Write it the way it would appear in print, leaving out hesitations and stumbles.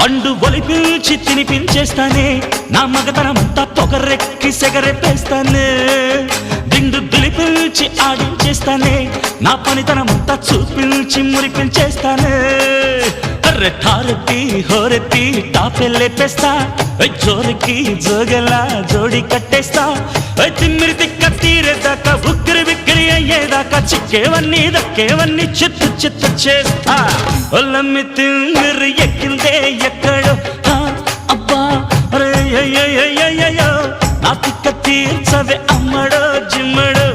పండు ఒలిపించి తినిపించేస్తానే నా మగతనమంతా పొగరెక్కి సెగరెప్పేస్తానే దిండు దులిపించి ఆడించేస్తానే నా పనితనమంతా చూపించి మురిపించేస్తానే రెట్టారెత్తి హోరెత్తి టాపెళ్ళేపేస్తా జోరికి జోగలా జోడి కట్టేస్తా తిమ్మిరి తిక్క తీరేదాకా ఉక్కిరి విక్కిరి అయ్యేదాకా చిక్కేవన్నీ దక్కేవన్నీ చిత్తు చిత్తు చేస్తా ఒల్లమ్మి తిమ్మిరి ఎక్కిందే ఎక్కడో అబ్బా రే నా తిక్క తీర్చవే అమ్మడో జిమ్మడో